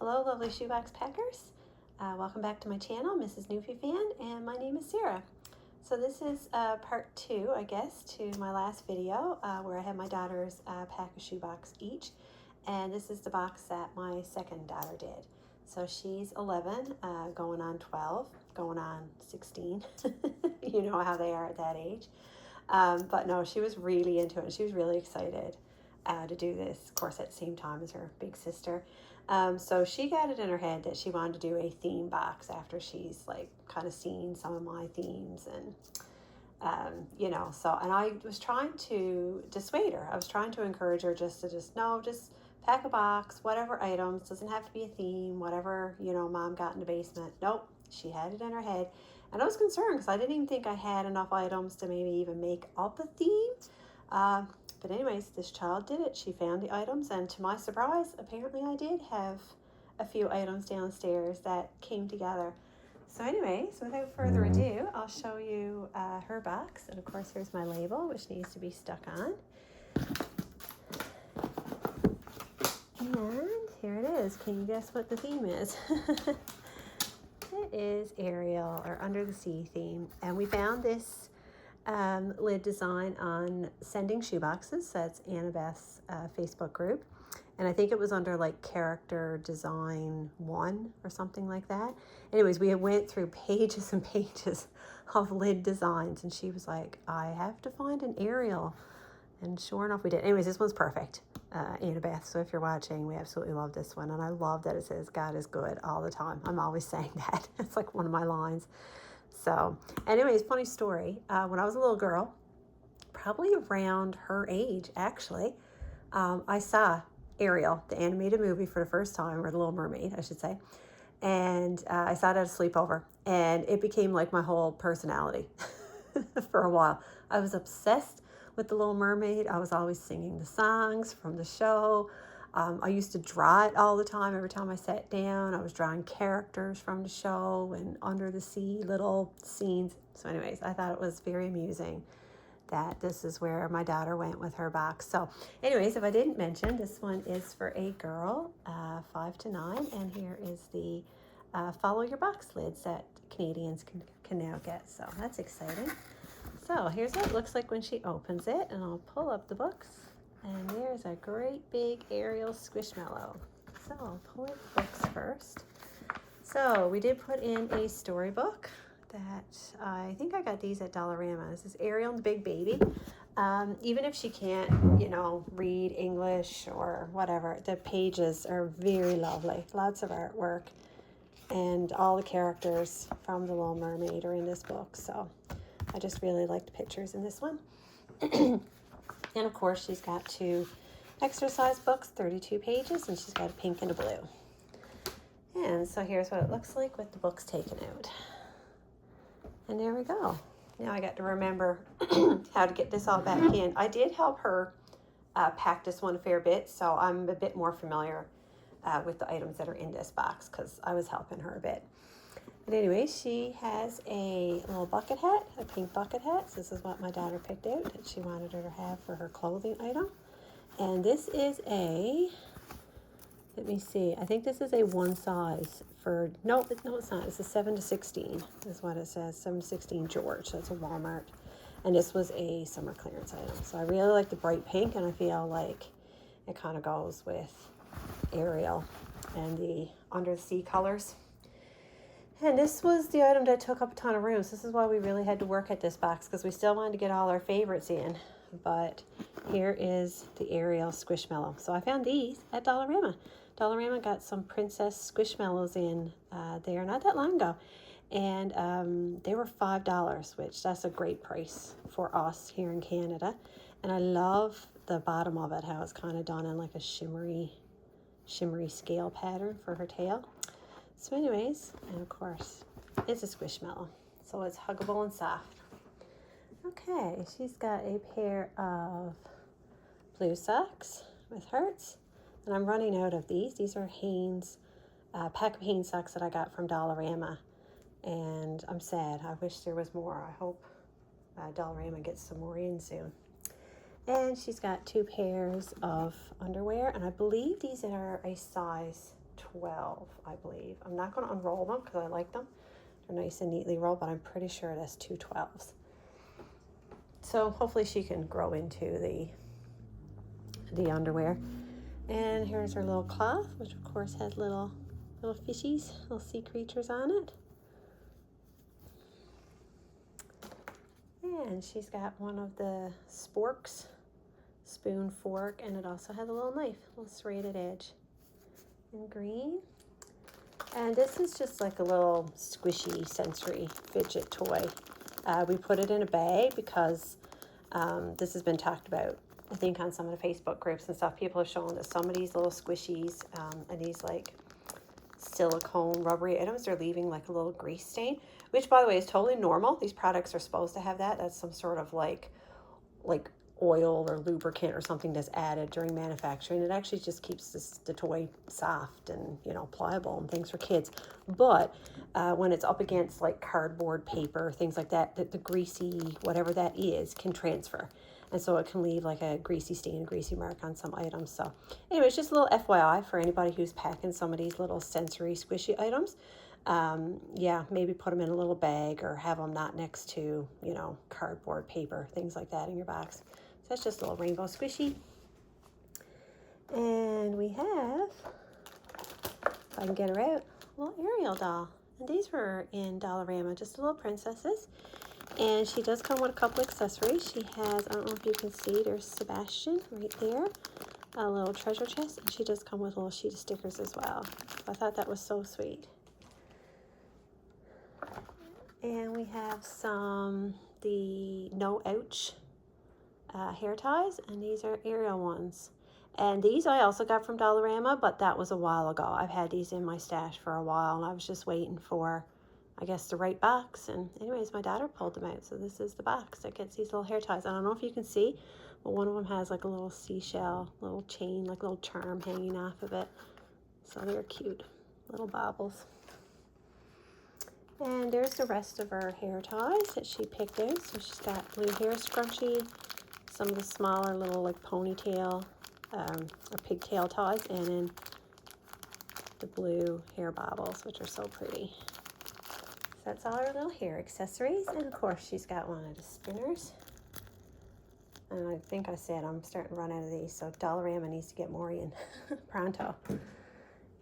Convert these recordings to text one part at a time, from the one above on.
Hello lovely shoebox packers. Welcome back to my channel, Mrs. Newfie Fan, and my name is Sarah. So this is part 2, I guess, to my last video where I had my daughters pack a shoebox each. And this is the box that my second daughter did. So she's 11, going on 12, going on 16. You know how they are at that age. But no, she was really into it. She was really excited to do this, of course, at the same time as her big sister. So she got it in her head that she wanted to do a theme box after she's like kind of seen some of my themes and you know, so, and I was trying to dissuade her. I was trying to encourage her just pack a box, whatever items, doesn't have to be a theme, whatever, you know, mom got in the basement. Nope, she had it in her head. And I was concerned because I didn't even think I had enough items to maybe even make up a theme. But anyways, this child did it. She found the items, and to my surprise, apparently I did have a few items downstairs that came together. So anyways, without further ado, I'll show you her box. And of course, here's my label, which needs to be stuck on. And here it is. Can you guess what the theme is? It is Ariel, or Under the Sea theme. And we found this lid design on Sending Shoeboxes. That's Annabeth's Facebook group. And I think it was under like Character Design 1 or something like that. Anyways, we went through pages and pages of lid designs. And she was like, I have to find an Ariel. And sure enough, we did. Anyways, this one's perfect, Annabeth. So if you're watching, we absolutely love this one. And I love that it says, God is good all the time. I'm always saying that. It's like one of my lines. So anyways, funny story. When I was a little girl, probably around her age, actually, I saw Ariel, the animated movie, for the first time, or The Little Mermaid, I should say. And I saw it at a sleepover, and it became like my whole personality for a while. I was obsessed with The Little Mermaid. I was always singing the songs from the show. I used to draw it all the time. Every time I sat down, I was drawing characters from the show and under the sea little scenes. So anyways, I thought it was very amusing that this is where my daughter went with her box. So anyways, if I didn't mention, this one is for a girl, 5 to 9. And here is the follow your box lids that Canadians can now get. So that's exciting. So here's what it looks like when she opens it. And I'll pull up the books. And there's a great big Ariel Squishmallow. So I'll pull up the books first. So we did put in a storybook that I think I got these at Dollarama. This is Ariel and the Big Baby. Even if she can't, you know, read English or whatever, the pages are very lovely. Lots of artwork. And all the characters from The Little Mermaid are in this book. So I just really like the pictures in this one. And of course, she's got 2 exercise books, 32 pages, and she's got a pink and a blue. And so here's what it looks like with the books taken out. And there we go. Now I got to remember how to get this all back in. I did help her pack this one a fair bit, so I'm a bit more familiar with the items that are in this box because I was helping her a bit. But anyway, she has a little bucket hat, a pink bucket hat. So this is what my daughter picked out that she wanted her to have for her clothing item. And this is a, let me see, I think this is a 1 size for, no, it's not. It's a 7 to 16 is what it says, 7 to 16 George. So it's a Walmart. And this was a summer clearance item. So I really like the bright pink, and I feel like it kind of goes with Ariel and the Under the Sea colors. And this was the item that took up a ton of room. So this is why we really had to work at this box, because we still wanted to get all our favorites in. But here is the Ariel Squishmallow. So I found these at Dollarama. Dollarama got some Princess Squishmallows in there not that long ago. And they were $5, which that's a great price for us here in Canada. And I love the bottom of it, how it's kind of done in like a shimmery scale pattern for her tail. So anyways, and of course, it's a Squishmallow. So it's huggable and soft. Okay, she's got a pair of blue socks with hearts. And I'm running out of these. These are Hanes, pack of Hanes socks that I got from Dollarama. And I'm sad. I wish there was more. I hope Dollarama gets some more in soon. And she's got 2 pairs of underwear. And I believe these are a size 12, I believe. I'm not going to unroll them because I like them. They're nice and neatly rolled, but I'm pretty sure it has 2 12s. So hopefully she can grow into the underwear. And here's her little cloth, which of course has little fishies, little sea creatures on it. And she's got one of the sporks, spoon, fork, and it also has a little knife, a little serrated edge in green. And this is just like a little squishy sensory fidget toy. We put it in a bag because this has been talked about, I think, on some of the Facebook groups and stuff. People have shown that some of these little squishies and these like silicone rubbery items are leaving like a little grease stain, which by the way is totally normal. These products are supposed to have that. That's some sort of like oil or lubricant or something that's added during manufacturing. It actually just keeps the toy soft and, you know, pliable and things for kids. But when it's up against like cardboard, paper, things like that, the greasy whatever that is can transfer. And so it can leave like a greasy stain, a greasy mark on some items. So anyway, it's just a little FYI for anybody who's packing some of these little sensory squishy items. Yeah, maybe put them in a little bag or have them not next to, you know, cardboard, paper, things like that in your box. So that's just a little rainbow squishy. And we have, if I can get her out, a little Ariel doll. And these were in Dollarama, just little princesses. And she does come with a couple accessories. She has, I don't know if you can see, there's Sebastian right there, a little treasure chest, and she does come with a little sheet of stickers as well. I thought that was so sweet. And we have the No Ouch hair ties, and these are Ariel ones. And these I also got from Dollarama, but that was a while ago. I've had these in my stash for a while, and I was just waiting for, I guess, the right box. And anyways, my daughter pulled them out, so this is the box that gets these little hair ties. I don't know if you can see, but one of them has like a little seashell, little chain, like a little charm hanging off of it. So they're cute, little baubles. And there's the rest of her hair ties that she picked out. So she's got blue hair scrunchie, some of the smaller little like ponytail or pigtail ties, and then the blue hair baubles, which are so pretty. So that's all her little hair accessories. And of course she's got one of the spinners. And I think I said I'm starting to run out of these, so Dollarama needs to get more in pronto.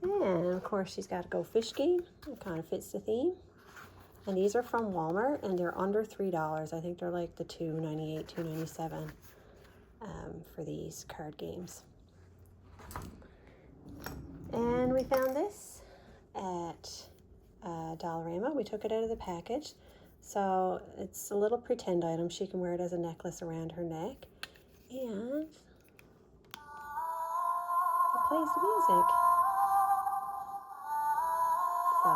And of course she's got a Go Fish game. It kind of fits the theme. And these are from Walmart, and they're under $3. I think they're like the $2.98, $2.97 for these card games. And we found this at Dollarama. We took it out of the package. So it's a little pretend item. She can wear it as a necklace around her neck. And it plays the music. So,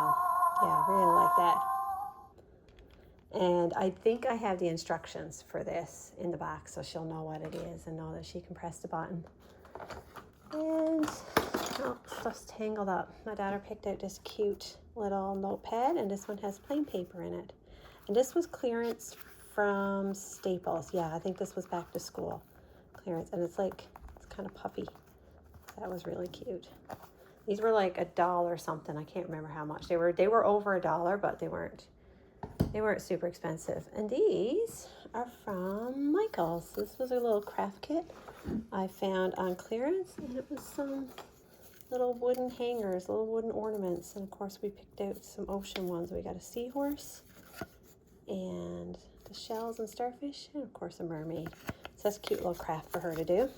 yeah, I really like that. And I think I have the instructions for this in the box, so she'll know what it is and know that she can press the button. And, oh, stuff's tangled up. My daughter picked out this cute little notepad, and this one has plain paper in it. And this was clearance from Staples. Yeah, I think this was back to school clearance. And it's like, it's kind of puffy. That was really cute. These were like $1 something. I can't remember how much. They were over $1, but they weren't super expensive. And these are from Michael's. This was a little craft kit I found on clearance, and it was some little wooden hangers, little wooden ornaments. And of course we picked out some ocean ones. We got a seahorse and the shells and starfish, and of course a mermaid. So that's a cute little craft for her to do.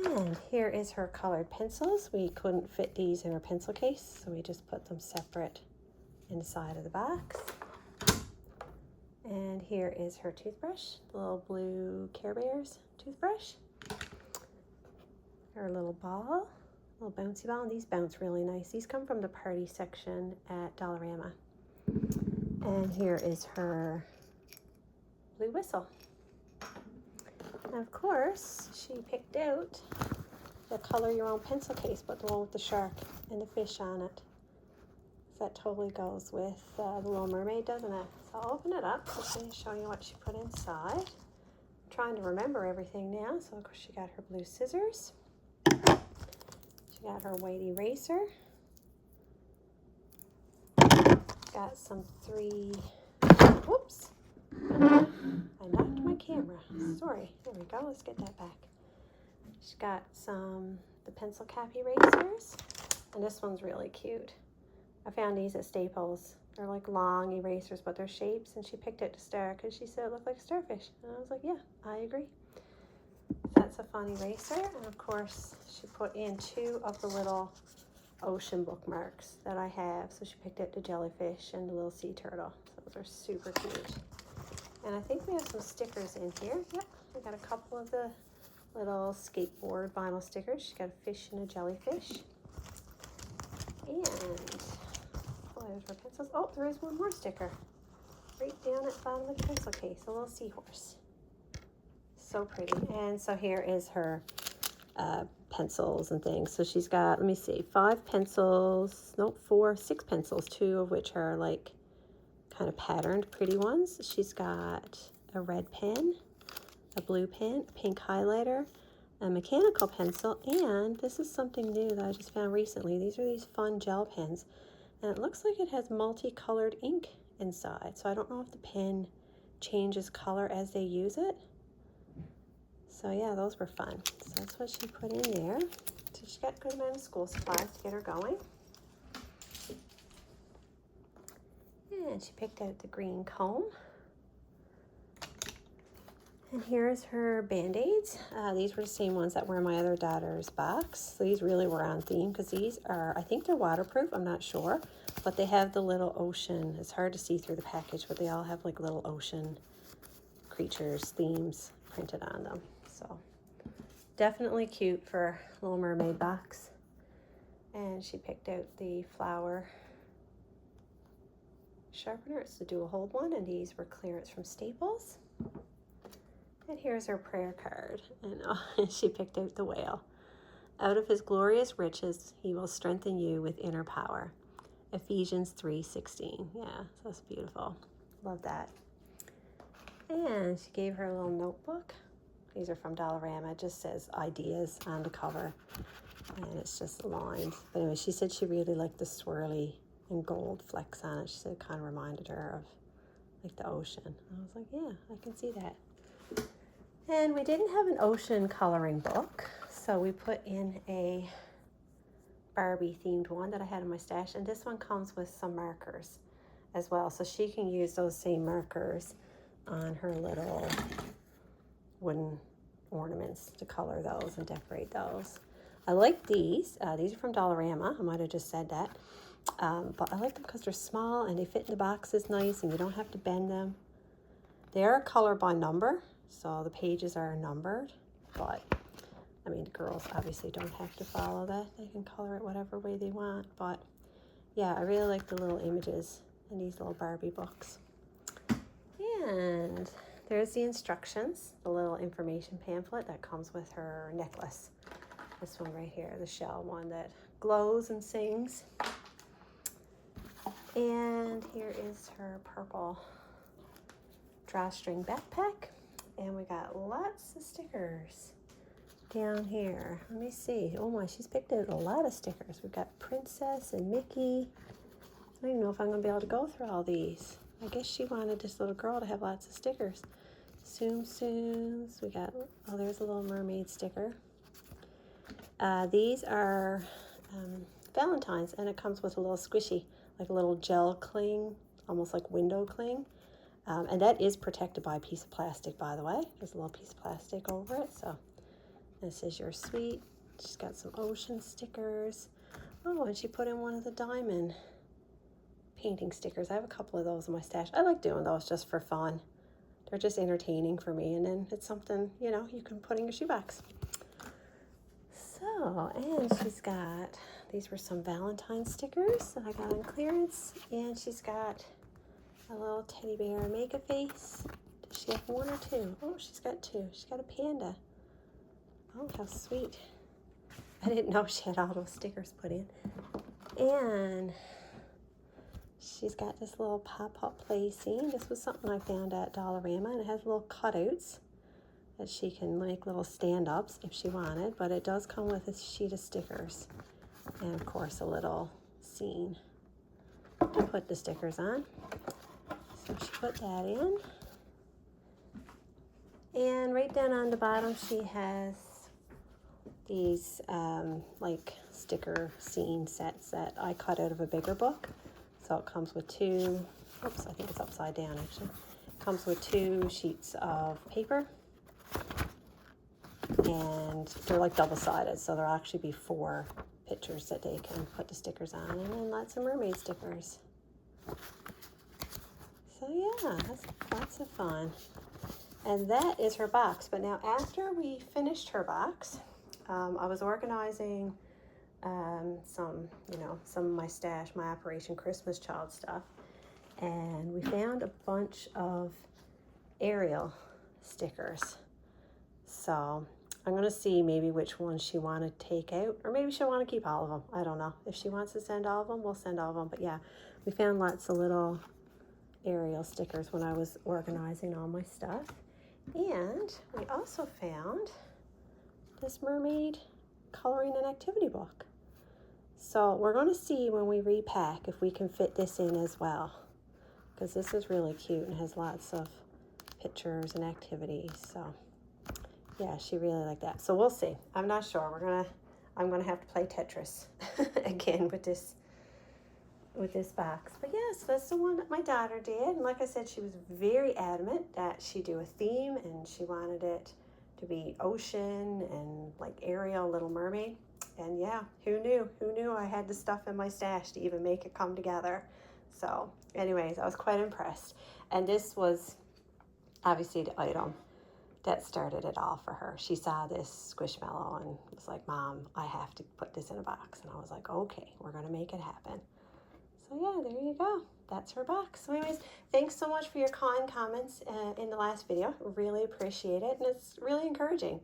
And here is her colored pencils. We couldn't fit these in her pencil case, so we just put them separate inside of the box. And here is her toothbrush, the little blue Care Bears toothbrush. Her little ball, little bouncy ball, and these bounce really nice. These come from the party section at Dollarama. And here is her blue whistle. And of course, she picked out the color your own pencil case, but the one with the shark and the fish on it. So that totally goes with the Little Mermaid, doesn't it? So I'll open it up to show you what she put inside. I'm trying to remember everything now. So of course she got her blue scissors. She got her white eraser. Got some whoops. I knocked my camera. Sorry. There we go. Let's get that back. She's got the pencil cap erasers. And this one's really cute. I found these at Staples. They're like long erasers, but they're shapes. And she picked it to Star because she said it looked like starfish. And I was like, yeah, I agree. That's a fun eraser. And of course, she put in 2 of the little ocean bookmarks that I have. So she picked out the jellyfish and the little sea turtle. So those are super cute. And I think we have some stickers in here. Yep, we got a couple of the little skateboard vinyl stickers. She's got a fish and a jellyfish. And there's her pencils. Oh, there is one more sticker. Right down at the bottom of the pencil case, a little seahorse. So pretty. And so here is her pencils and things. So she's got, let me see, 5 pencils, nope, 6 pencils, 2 of which are like kind of patterned, pretty ones. She's got a red pen, a blue pen, a pink highlighter, a mechanical pencil, and this is something new that I just found recently. These are these fun gel pens, and it looks like it has multicolored ink inside. So I don't know if the pen changes color as they use it. So yeah, those were fun. So that's what she put in there. So she got a good amount of school supplies to get her going. And she picked out the green comb. And here's her Band-Aids. These were the same ones that were in my other daughter's box. So these really were on theme because these are, I think they're waterproof, I'm not sure. But they have the little ocean. It's hard to see through the package, but they all have like little ocean creatures, themes printed on them. So definitely cute for a Little Mermaid box. And she picked out the flower sharpener. It's the dual hold one, and these were clearance from Staples. And here's her prayer card, and she picked out the whale. Out of his glorious riches, he will strengthen you with inner power. Ephesians 3:16. Yeah, so that's beautiful. Love that. And she gave her a little notebook. These are from Dollarama. It just says ideas on the cover, and it's just lined. But anyway, she said she really liked the swirly and gold flecks on it. She said it kind of reminded her of like the ocean. I was like, yeah, I can see that. And we didn't have an ocean coloring book, so we put in a Barbie themed one that I had in my stash, and this one comes with some markers as well, so she can use those same markers on her little wooden ornaments to color those and decorate those. I like these. These are from Dollarama. I might have just said that. But I like them because they're small and they fit in the boxes nice and you don't have to bend them. They are color by number, so the pages are numbered, but I mean, the girls obviously don't have to follow that. They can color it whatever way they want, but yeah, I really like the little images in these little Barbie books. And there's the instructions, the little information pamphlet that comes with her necklace. This one right here, the shell one that glows and sings. And here is her purple drawstring backpack. And we got lots of stickers down here. Let me see. Oh my, she's picked out a lot of stickers. We've got Princess and Mickey. I don't even know if I'm going to be able to go through all these. I guess she wanted this little girl to have lots of stickers. Tsum Tsums. We got, oh, there's a Little Mermaid sticker. These are Valentine's, and it comes with a little squishy, like a little gel cling, almost like window cling. And that is protected by a piece of plastic, by the way. There's a little piece of plastic over it. So this is your sweet. She's got some ocean stickers. Oh, and she put in one of the diamond painting stickers. I have a couple of those in my stash. I like doing those just for fun. They're just entertaining for me, and then it's something, you know, you can put in your shoebox. So, and she's got, these were some Valentine stickers that I got on clearance, and she's got a little teddy bear make-a-face. Does she have one or two? Oh, she's got two. She's got a panda. Oh, how sweet. I didn't know she had all those stickers put in. And she's got this little pop-up play scene. This was something I found at Dollarama, and it has little cutouts that she can make little stand-ups if she wanted, but it does come with a sheet of stickers. And of course a little scene to put the stickers on. So she put that in. And right down on the bottom she has these like sticker scene sets that I cut out of a bigger book. So it comes with two, oops, I think it's upside down actually. It comes with 2 sheets of paper. And they're like double-sided, so there'll actually be 4 pictures that they can put the stickers on, and then lots of mermaid stickers. So yeah, that's lots of fun. And that is her box. But now after we finished her box, I was organizing some of my stash, my Operation Christmas Child stuff, and we found a bunch of Ariel stickers. So I'm going to see maybe which ones she want to take out, or maybe she'll want to keep all of them. I don't know. If she wants to send all of them, we'll send all of them. But yeah, we found lots of little Ariel stickers when I was organizing all my stuff. And we also found this mermaid coloring and activity book. So we're going to see when we repack if we can fit this in as well, because this is really cute and has lots of pictures and activities. So yeah, she really liked that. So we'll see. I'm not sure. I'm gonna have to play Tetris again with this box. But yes, that's the one that my daughter did. And like I said, she was very adamant that she do a theme, and she wanted it to be ocean and like Ariel, Little Mermaid. And yeah, who knew? Who knew I had the stuff in my stash to even make it come together? So anyways, I was quite impressed. And this was obviously the item that started it all for her. She saw this Squishmallow and was like, Mom, I have to put this in a box. And I was like, okay, we're gonna make it happen. So yeah, there you go. That's her box. So anyways, thanks so much for your kind comments in the last video. Really appreciate it. And it's really encouraging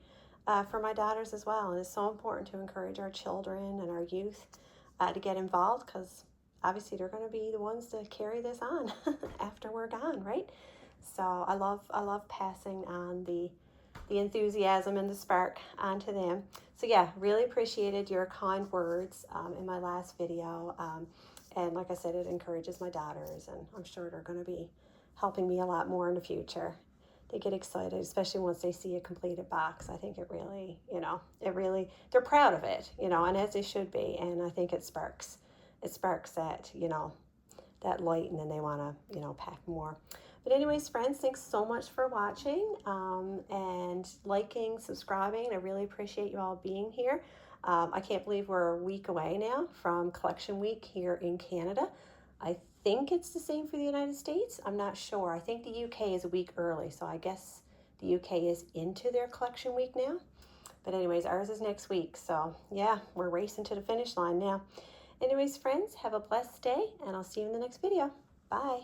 for my daughters as well. And it's so important to encourage our children and our youth to get involved, because obviously they're gonna be the ones to carry this on after we're gone, right? So I love passing on the enthusiasm and the spark onto them. So yeah, really appreciated your kind words in my last video. And like I said, it encourages my daughters, and I'm sure they're going to be helping me a lot more in the future. They get excited, especially once they see a completed box. I think it really, they're proud of it, and as they should be. And I think it sparks that, that light, and then they want to, pack more. But anyways, friends, thanks so much for watching and liking, subscribing. I really appreciate you all being here. I can't believe we're a week away now from Collection Week here in Canada. I think it's the same for the United States. I'm not sure. I think the UK is a week early, so I guess the UK is into their Collection Week now. But anyways, ours is next week. So yeah, we're racing to the finish line now. Anyways, friends, have a blessed day, and I'll see you in the next video. Bye.